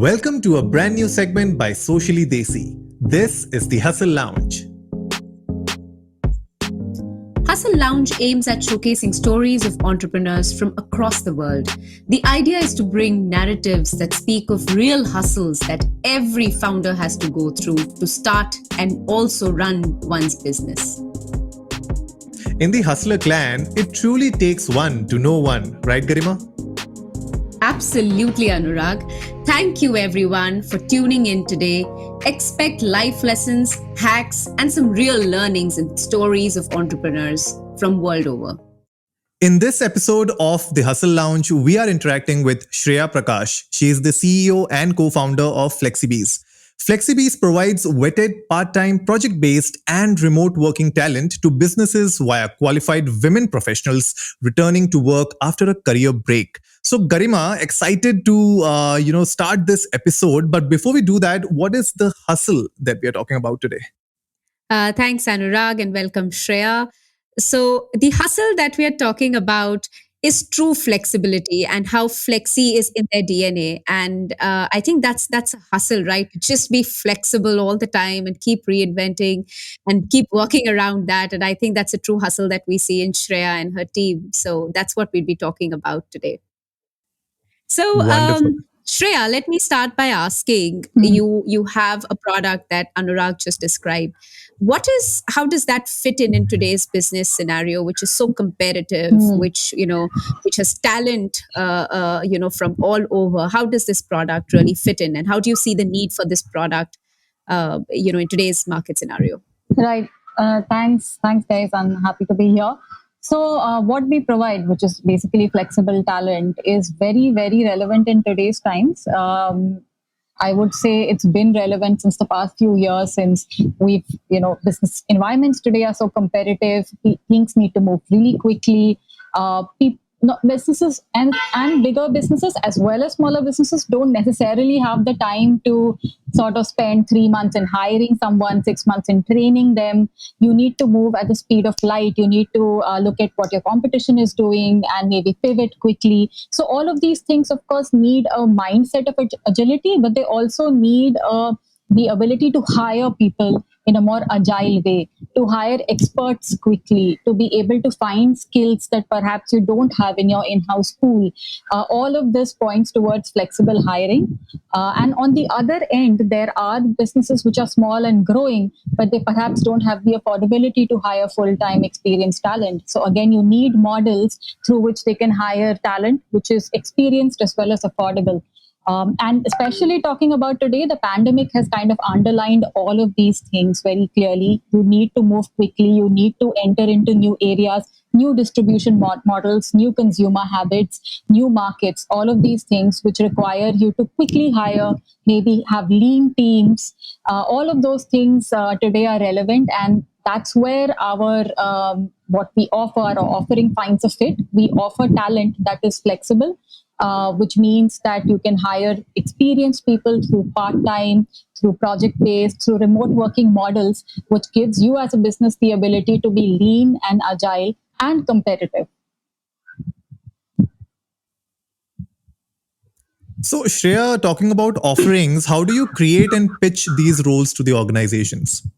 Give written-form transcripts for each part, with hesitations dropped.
Welcome to a brand new segment by Socially Desi. This is the Hustle Lounge. Hustle Lounge aims at showcasing stories of entrepreneurs from across the world. The idea is to bring narratives that speak of real hustles that every founder has to go through to start and also run one's business. In the Hustler clan, it truly takes one to know one, right, Garima? Absolutely, Anurag. Thank you, everyone, for tuning in today. Expect life lessons, hacks, and some real learnings and stories of entrepreneurs from world over. In this episode of the Hustle Lounge, we are interacting with Shreya Prakash. She is the CEO and co-founder of FlexiBees. FlexiBees provides vetted, part-time, project-based, and remote working talent to businesses via qualified women professionals returning to work after a career break. So, Garima, excited to start this episode. But before we do that, what is the hustle that we are talking about today? Thanks, Anurag, and welcome, Shreya. So, the hustle that we are talking about is true flexibility and how flexi is in their DNA. And I think that's a hustle, right? Just be flexible all the time and keep reinventing and keep working around that. And I think that's a true hustle that we see in Shreya and her team. So that's what we'll be talking about today. So, Wonderful. Shreya, let me start by asking you. You have a product that Anurag just described. How does that fit in today's business scenario, which is so competitive, which has talent, from all over? How does this product really fit in, and how do you see the need for this product, in today's market scenario? Right. Thanks, guys. I'm happy to be here. So, what we provide, which is basically flexible talent, is very, very relevant in today's times. I would say it's been relevant since the past few years, since business environments today are so competitive. Things need to move really quickly. Businesses and bigger businesses as well as smaller businesses don't necessarily have the time to sort of spend 3 months in hiring someone, 6 months in training them. You need to move at the speed of light. You need to look at what your competition is doing and maybe pivot quickly. So all of these things, of course, need a mindset of agility, but they also need the ability to hire people in a more agile way, to hire experts quickly, to be able to find skills that perhaps you don't have in your in-house pool. All of this points towards flexible hiring. And on the other end, there are businesses which are small and growing, but they perhaps don't have the affordability to hire full-time experienced talent. So again, you need models through which they can hire talent, which is experienced as well as affordable. And especially talking about today, the pandemic has kind of underlined all of these things very clearly. You need to move quickly. You need to enter into new areas, new distribution models, new consumer habits, new markets, all of these things which require you to quickly hire, maybe have lean teams. All of those things today are relevant, and that's where our what we offer, our offering finds a fit. We offer talent that is flexible, which means that you can hire experienced people through part-time, through project-based, through remote working models, which gives you as a business the ability to be lean and agile and competitive. So, Shreya, talking about offerings, how do you create and pitch these roles to the organizations?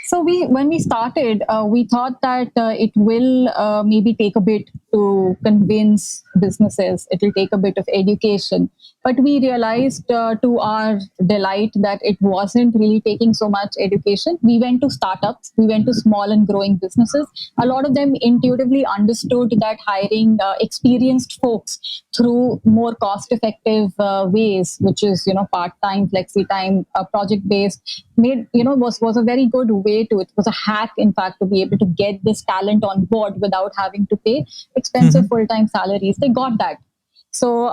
So when we started, we thought that it will maybe take a bit to convince businesses. It will take a bit of education. But we realized to our delight that it wasn't really taking so much education. We went to startups. We went to small and growing businesses. A lot of them intuitively understood that hiring experienced folks through more cost-effective ways, which is part-time, flexi-time, project-based, was a very good way to. It was a hack, in fact, to be able to get this talent on board without having to pay expensive full-time salaries. They got that. So,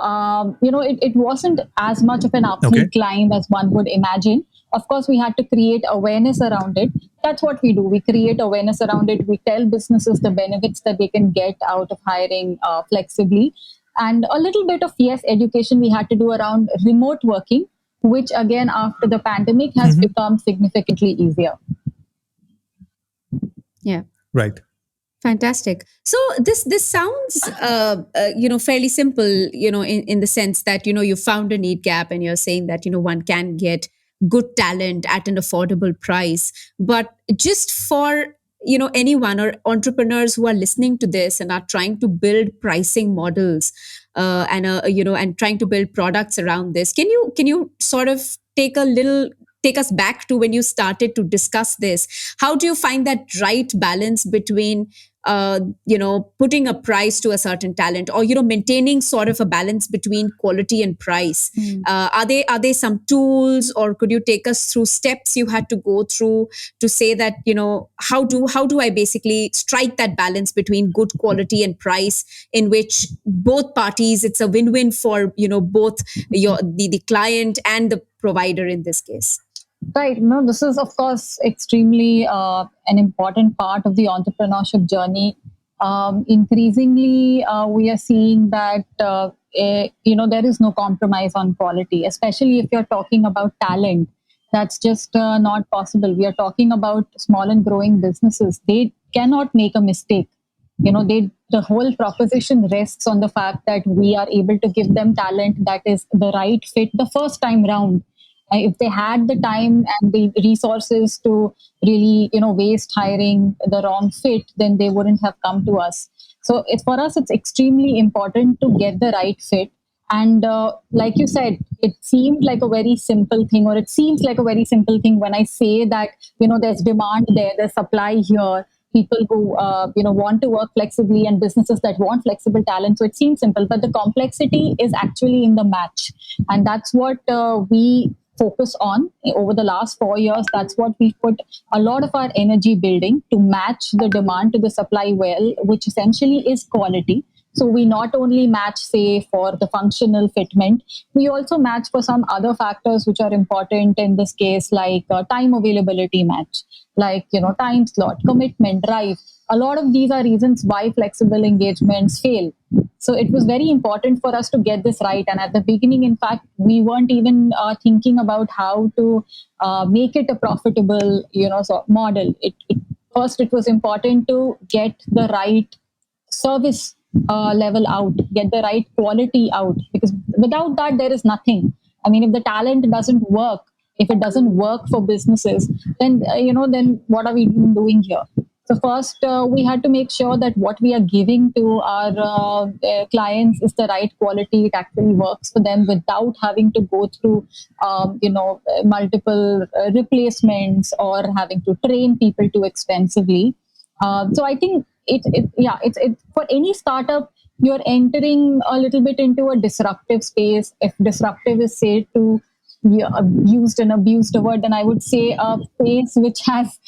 it wasn't as much of an uphill climb as one would imagine. Of course, we had to create awareness around it. That's what we do. We create awareness around it. We tell businesses the benefits that they can get out of hiring flexibly. And a little bit of, education we had to do around remote working, which again, after the pandemic, has become significantly easier. Yeah. Right. Fantastic. So this sounds fairly simple, in the sense that you found a need gap and you're saying that one can get good talent at an affordable price. But just for anyone or entrepreneurs who are listening to this and are trying to build pricing models, and trying to build products around this, can you sort of take us back to when you started to discuss this? How do you find that right balance between putting a price to a certain talent, or maintaining sort of a balance between quality and price? Mm. Are there some tools, or could you take us through steps you had to go through to say that how do I basically strike that balance between good quality and price, in which both parties, it's a win-win for both the client and the provider in this case? Right. No, this is, of course, extremely an important part of the entrepreneurship journey. Increasingly, we are seeing that, there is no compromise on quality, especially if you're talking about talent. That's just not possible. We are talking about small and growing businesses. They cannot make a mistake. The whole proposition rests on the fact that we are able to give them talent that is the right fit the first time round. If they had the time and the resources to really waste hiring the wrong fit, then they wouldn't have come to us. So for us, it's extremely important to get the right fit. And like you said, it seemed like a very simple thing, or it seems like a very simple thing when I say that there's demand there, there's supply here, people who want to work flexibly, and businesses that want flexible talent. So it seems simple, but the complexity is actually in the match, and that's what we focus on over the last 4 years. That's what we put a lot of our energy building, to match the demand to the supply well, which essentially is quality. So we not only match, say, for the functional fitment, we also match for some other factors which are important in this case, like time availability match, like time slot, commitment, drive. A lot of these are reasons why flexible engagements fail. So it was very important for us to get this right. And at the beginning, in fact, we weren't even thinking about how to make it a profitable, model. First, it was important to get the right service level out, get the right quality out, because without that, there is nothing. I mean, if the talent doesn't work, if it doesn't work for businesses, then then what are we even doing here? So first, we had to make sure that what we are giving to our clients is the right quality. It actually works for them without having to go through, multiple replacements, or having to train people too expensively. So I think it's for any startup, you're entering a little bit into a disruptive space. If disruptive is say to used and abused a word, then I would say a space which has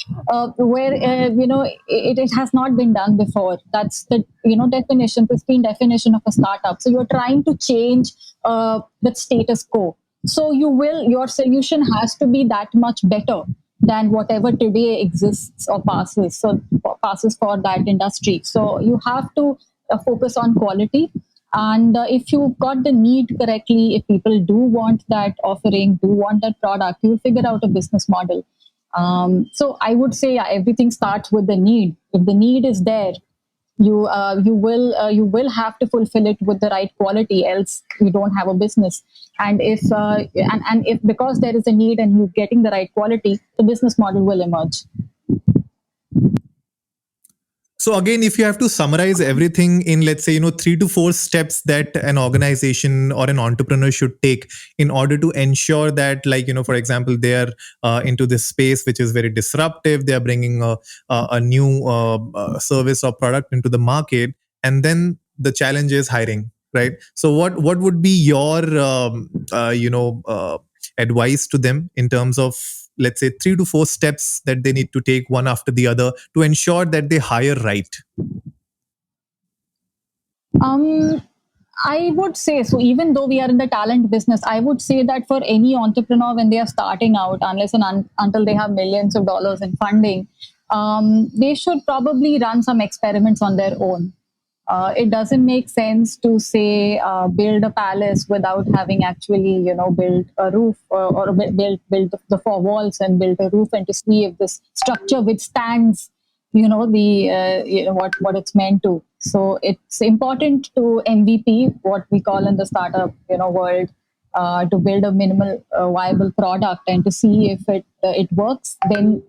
where it has not been done before. That's the definition, pristine definition of a startup. So you're trying to change the status quo. So your solution has to be that much better than whatever today exists or passes for that industry. So you have to focus on quality. And if you got the need correctly, if people do want that offering, do want that product, you'll figure out a business model. So I would say, yeah, everything starts with the need. If the need is there, you will have to fulfill it with the right quality, else you don't have a business. And if because there is a need and you're getting the right quality, the business model will emerge. So again, if you have to summarize everything in, let's say, 3 to 4 steps that an organization or an entrepreneur should take in order to ensure that, like, for example, they are into this space which is very disruptive, they are bringing a new service or product into the market, and then the challenge is hiring, right? So what would be your advice to them in terms of, let's say, 3 to 4 steps that they need to take one after the other to ensure that they hire right? Um, I would say so. Even though we are in the talent business, I would say that for any entrepreneur, when they are starting out, unless and until they have millions of dollars in funding, they should probably run some experiments on their own. It doesn't make sense to say build a palace without having actually built a roof, or build the 4 walls and build a roof, and to see if this structure withstands what it's meant to. So it's important to MVP, what we call in the startup world, to build a minimal viable product and to see if it works. Then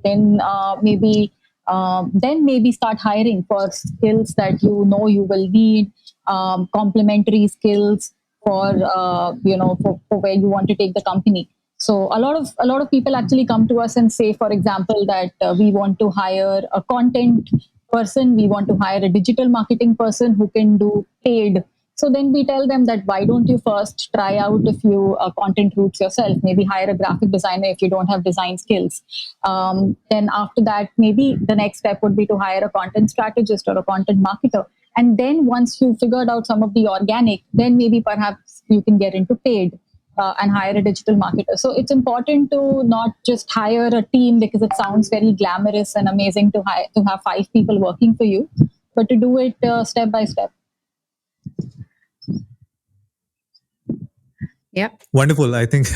maybe start hiring for skills that you will need, complementary skills for where you want to take the company. So a lot of people actually come to us and say, for example, that we want to hire a content person, we want to hire a digital marketing person who can do paid. So then we tell them that why don't you first try out a few content routes yourself? Maybe hire a graphic designer if you don't have design skills. Then after that, maybe the next step would be to hire a content strategist or a content marketer. And then once you figured out some of the organic, then maybe perhaps you can get into paid. And hire a digital marketer. So it's important to not just hire a team because it sounds very glamorous and amazing to have 5 people working for you, but to do it step by step. Yeah. Wonderful. I think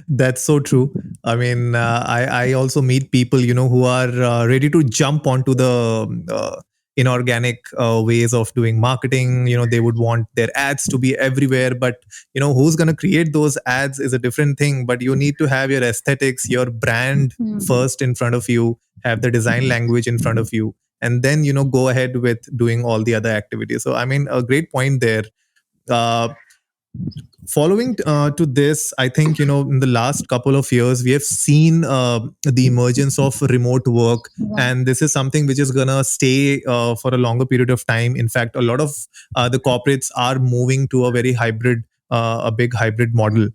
that's so true. I mean, I also meet people, who are ready to jump onto the inorganic ways of doing marketing. They would want their ads to be everywhere, but who's going to create those ads is a different thing. But you need to have your aesthetics, your brand first in front of you, have the design language in front of you, and then go ahead with doing all the other activities. So I mean, a great point there. Following to this, I think in the last couple of years we have seen the emergence of remote work, and this is something which is gonna stay for a longer period of time. In fact, a lot of the corporates are moving to a very hybrid, a big hybrid model.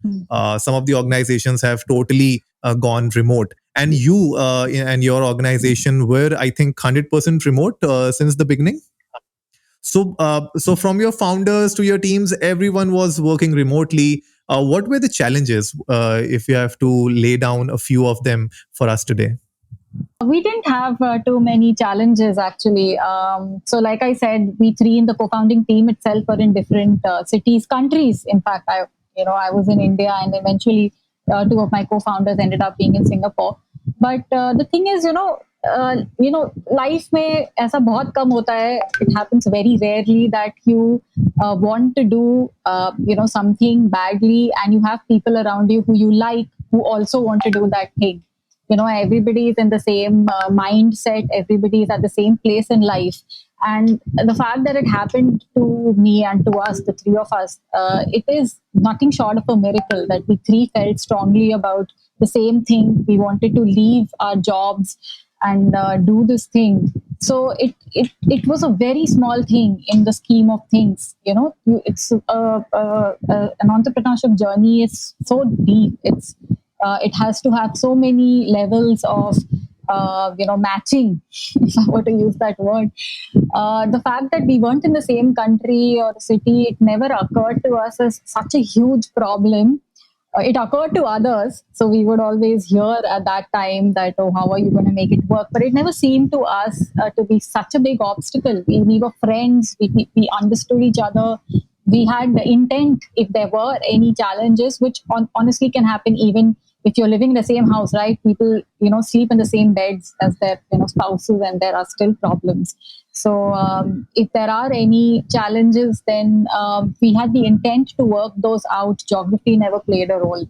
Some of the organizations have totally gone remote, and you and your organization were, I think, 100% remote since the beginning. So from your founders to your teams, everyone was working remotely. What were the challenges, if you have to lay down a few of them for us today? We didn't have too many challenges actually. So, like I said, we three in the co-founding team itself were in different cities, countries. In fact, I was in India, and eventually 2 of my co-founders ended up being in Singapore. But the thing is, life में ऐसा बहुत कम होता है. It happens very rarely that you want to do something badly, and you have people around you who you like who also want to do that thing. Everybody is in the same mindset, everybody is at the same place in life, and the fact that it happened to me and to us, the three of us, it is nothing short of a miracle that we three felt strongly about the same thing. We wanted to leave our jobs and do this thing. So it was a very small thing in the scheme of things. It's an entrepreneurship journey is so deep. It has to have so many levels of matching, if I were to use that word. The fact that we weren't in the same country or city, it never occurred to us as such a huge problem. It occurred to others, so we would always hear at that time that, oh, how are you going to make it work? But it never seemed to us to be such a big obstacle. We were friends, we understood each other, we had the intent if there were any challenges, which honestly can happen even if you're living in the same house, right? People, sleep in the same beds as their, spouses, and there are still problems. So if there are any challenges, then we had the intent to work those out. Geography never played a role.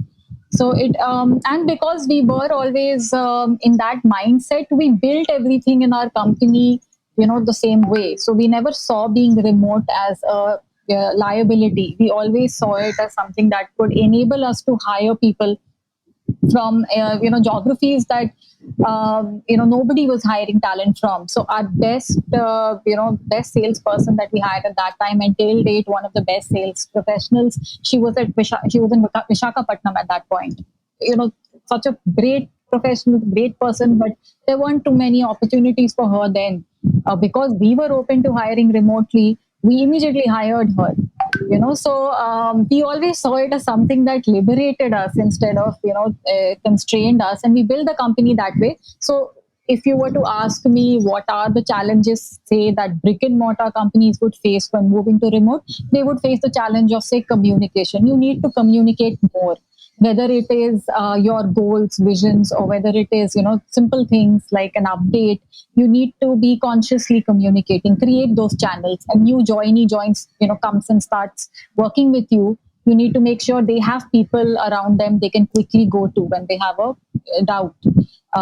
So and because we were always in that mindset, we built everything in our company, the same way. So we never saw being remote as a liability. We always saw it as something that could enable us to hire people from geographies that nobody was hiring talent from. So our best salesperson that we hired at that time, and till date one of the best sales professionals, she was in Vishakhapatnam at that point. Such a great professional, great person, but there weren't too many opportunities for her then. Because we were open to hiring remotely, we immediately hired her. So we always saw it as something that liberated us instead of constrained us, and we built the company that way. So if you were to ask me what are the challenges, say, that brick and mortar companies would face when moving to remote, they would face the challenge of, say, communication. You need to communicate more. whether it is your goals, visions, or whether it is simple things like an update. You need to be consciously communicating, create those channels. A new joinee joins, comes and starts working with you. You need to make sure they have people around them they can quickly go to when they have a doubt,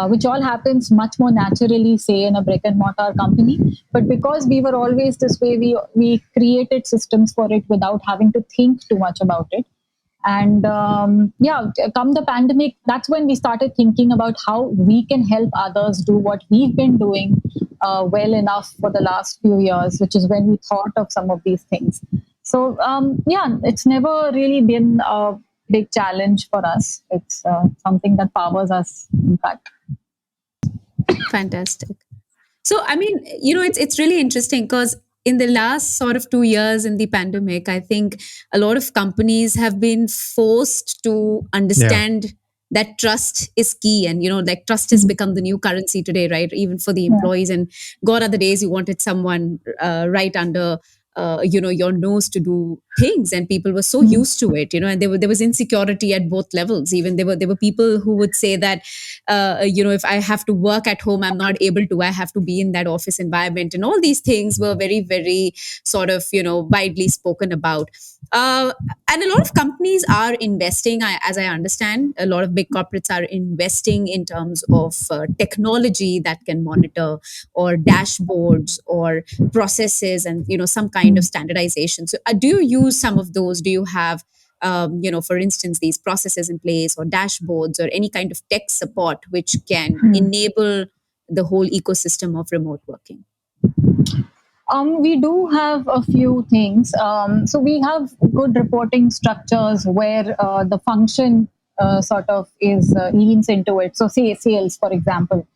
which all happens much more naturally, say, in a brick and mortar company. But because we were always this way, we created systems for it without having to think too much about it. And yeah, come the pandemic, that's when we started thinking about how we can help others do what we've been doing well enough for the last few years, which is when we thought of some of these things. So yeah, it's never really been a big challenge for us. It's something that powers us, in fact. Fantastic. So, I mean, it's really interesting because in the last sort of 2 years in the pandemic, I think a lot of companies have been forced to Yeah. understand that trust is key, and like trust has Mhm. become the new currency today, right? Even for the Yeah. employees. And God are the days you wanted someone right under. Your nose to do things, and people were so Mhm. used to it, and there was insecurity at both levels. Even there were people who would say that if I have to work at home, I'm not able to. I have to be in that office environment, and all these things were very, very sort of widely spoken about. And a lot of companies are investing, as I understand, a lot of big corporates are investing in terms of technology that can monitor, or dashboards, or processes, and some kind of Mhm. standardization. So, do you use some of those? Do you have for instance, these processes in place, or dashboards, or any kind of tech support which can Mhm. enable the whole ecosystem of remote working? We do have a few things. So we have good reporting structures where the function sort of is leans into it. So say sales, for example,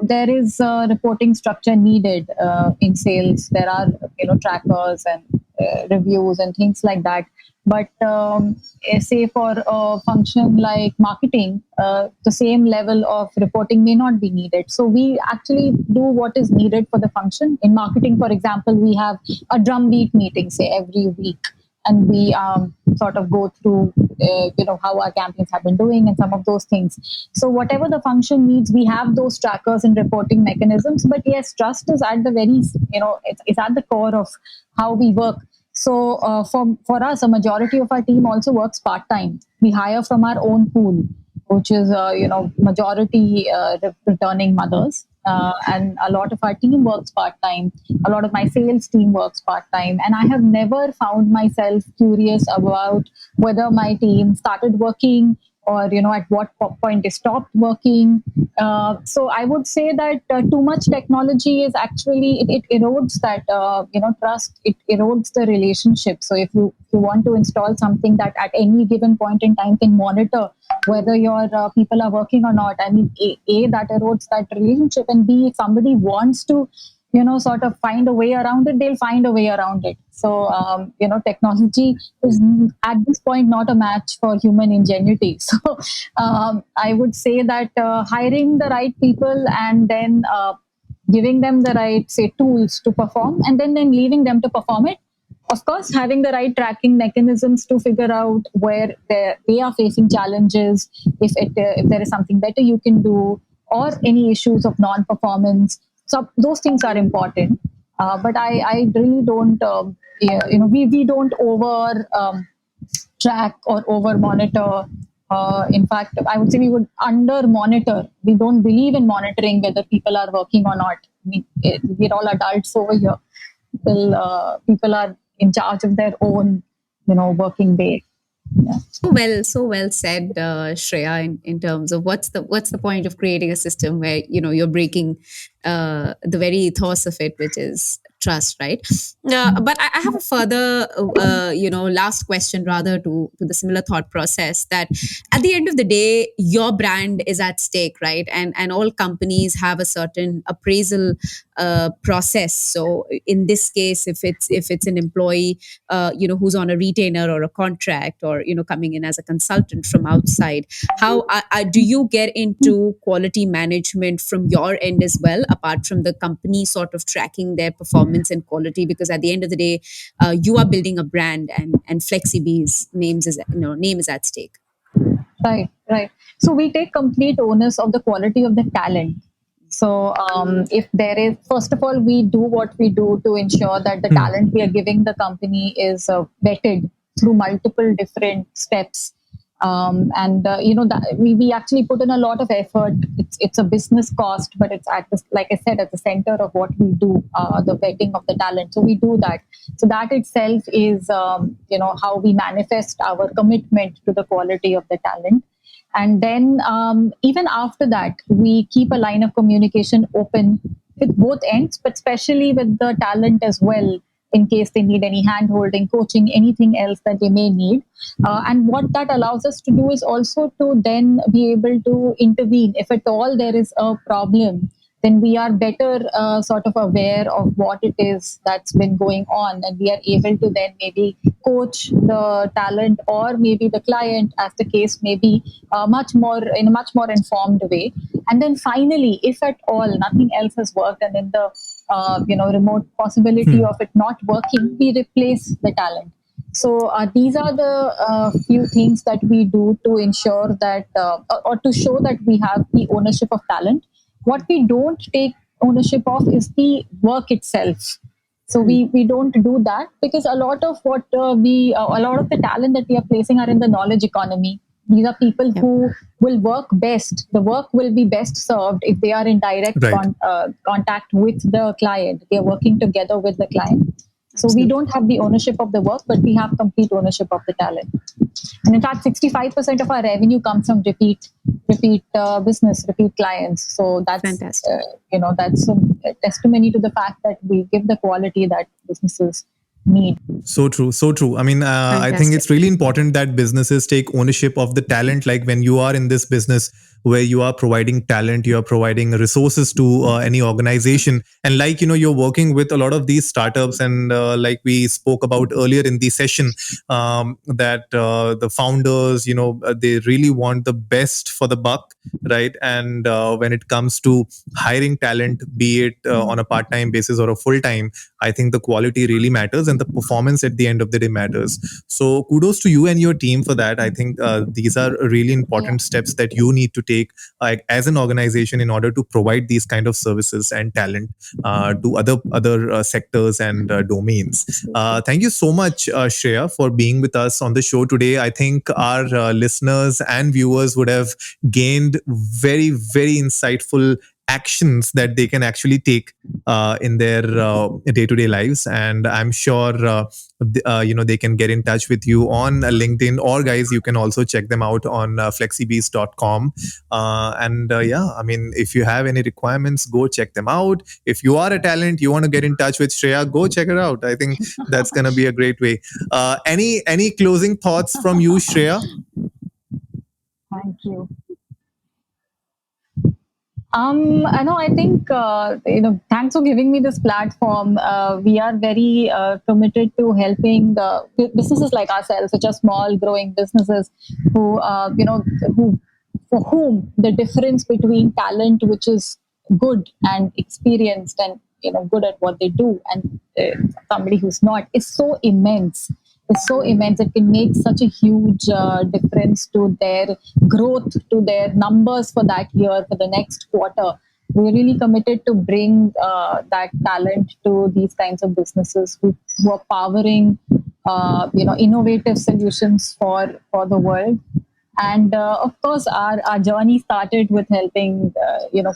there is a reporting structure needed in sales. There are trackers and reviews and things like that. But say for a function like marketing, the same level of reporting may not be needed. So we actually do what is needed for the function. In marketing, for example, we have a drumbeat meeting, say, every week, and we sort of go through how our campaigns have been doing and some of those things. So whatever the function needs, we have those trackers and reporting mechanisms. But yes, trust is at the very, it's at the core of how we work. So for us, a majority of our team also works part time. We hire from our own pool, which is majority returning mothers, and a lot of our team works part time. A lot of my sales team works part time, and I have never found myself curious about whether my team started working, or at what point they stopped working. So I would say that too much technology is actually, it erodes that trust. It erodes the relationship. So if you want to install something that at any given point in time can monitor whether your people are working or not, I mean, a that erodes that relationship, and b, if somebody wants to sort of find a way around it, they'll find a way around it. So technology is at this point not a match for human ingenuity. So I would say that hiring the right people, and then giving them the right, say, tools to perform, and then leaving them to perform it. Of course, having the right tracking mechanisms to figure out where they are facing challenges, if there is something better you can do, or any issues of non-performance. So those things are important. But I really don't, yeah, we don't over track or over monitor. In fact, I would say we would under monitor. We don't believe in monitoring whether people are working or not. We're all adults over here. People are in charge of their own, working day. Yeah. So well said, Shreya, in terms of what's the point of creating a system where you're breaking the very ethos of it, which is trust, right? But I have a further last question, rather, to the similar thought process, that at the end of the day, your brand is at stake, right? And all companies have a certain appraisal process. So in this case, if it's an employee who's on a retainer or a contract, or coming in as a consultant from outside, how do you get into quality management from your end as well, apart from the company sort of tracking their performance and quality? Because at the end of the day, you are building a brand, and FlexiBees name is at stake. Right, right. So we take complete onus of the quality of the talent. So if there is, first of all, we do what we do to ensure that the Hmm. talent we are giving the company is vetted through multiple different steps. And that we actually put in a lot of effort. It's a business cost, but it's at this, like I said, at the center of what we do, the vetting of the talent. So we do that. So that itself is how we manifest our commitment to the quality of the talent. And then even after that, we keep a line of communication open with both ends, but especially with the talent as well, in case they need any hand holding, coaching, anything else that they may need. And what that allows us to do is also to then be able to intervene. If at all there is a problem, then we are better sort of aware of what it is that's been going on, and we are able to then maybe coach the talent or maybe the client, as the case may be, much more in a much more informed way. And then finally, if at all nothing else has worked, and in the remote possibility Hmm. of it not working, we replace the talent. So these are the few things that we do to ensure that, or to show that we have the ownership of talent. What we don't take ownership of is the work itself. So we don't do that, because a lot of what a lot of the talent that we are placing are in the knowledge economy. These are people Yep. who will work best. The work will be best served if they are in direct Right. contact with the client. They are working together with the client. So we Absolutely. don't have the ownership of the work, but we have complete ownership of the talent. And in fact, 65% of our revenue comes from repeat business, repeat clients. So Fantastic. that's a testimony to the fact that we give the quality that businesses need. So true, so true. I mean, I think Fantastic. it's really important that businesses take ownership of the talent. Like when you are in this business where you are providing talent, you are providing resources to any organization, and like you're working with a lot of these startups, and like we spoke about earlier in the session, that the founders, they really want the best for the buck, right? And when it comes to hiring talent, be it on a part-time basis or a full-time, I think the quality really matters and the performance at the end of the day matters. So kudos to you and your team for that. I think these are really Yeah. important steps that you need to take as an organization in order to provide these kind of services and talent to other sectors and domains. Absolutely. Thank you so much, Shreya, for being with us on the show today. I think our listeners and viewers would have gained very, very insightful actions that they can actually take in their day-to-day lives, and I'm sure they can get in touch with you on LinkedIn, or guys, you can also check them out on flexibees.com. And yeah, I mean, if you have any requirements, go check them out. If you are a talent, you want to get in touch with Shreya, go check her out. I think that's going to be a great way. Any closing thoughts from you, Shreya? Thank you. I know. I think Thanks for giving me this platform. We are very committed to helping businesses like ourselves, which are small, growing businesses, who who for whom the difference between talent, which is good and experienced and good at what they do, and somebody who's not, is so immense. It's so immense. It can make such a huge difference to their growth, to their numbers for that year, for the next quarter. We're really committed to bring that talent to these kinds of businesses who are powering, innovative solutions for the world. And of course, our journey started with helping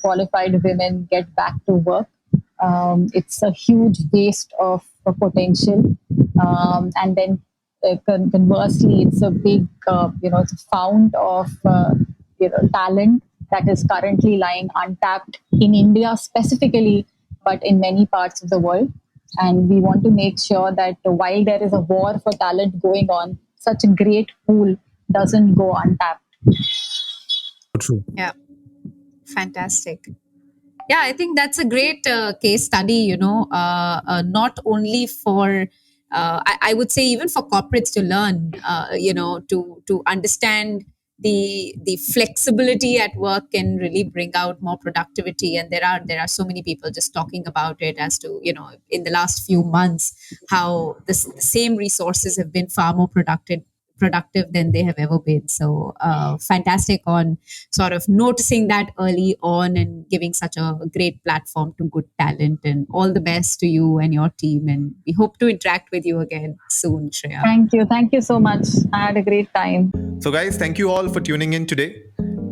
qualified women get back to work. It's a huge waste of potential, and then conversely, it's a big it's a fount of talent that is currently lying untapped in India specifically, but in many parts of the world. And we want to make sure that while there is a war for talent going on, such a great pool doesn't go untapped. True. Yeah. Fantastic. Yeah, I think that's a great case study, not only for, I would say, even for corporates to learn, to understand the flexibility at work can really bring out more productivity. And there are so many people just talking about it as to, in the last few months, how the same resources have been far more productive than they have ever been. So fantastic on sort of noticing that early on and giving such a great platform to good talent. And all the best to you and your team. And we hope to interact with you again soon, Shreya. Thank you. Thank you so much. I had a great time. So, guys, thank you all for tuning in today.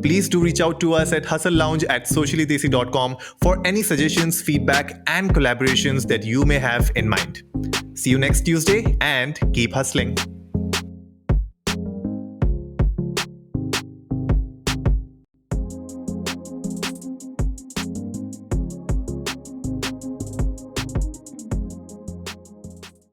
Please do reach out to us at hustlelounge@sociallydesi.com for any suggestions, feedback, and collaborations that you may have in mind. See you next Tuesday and keep hustling.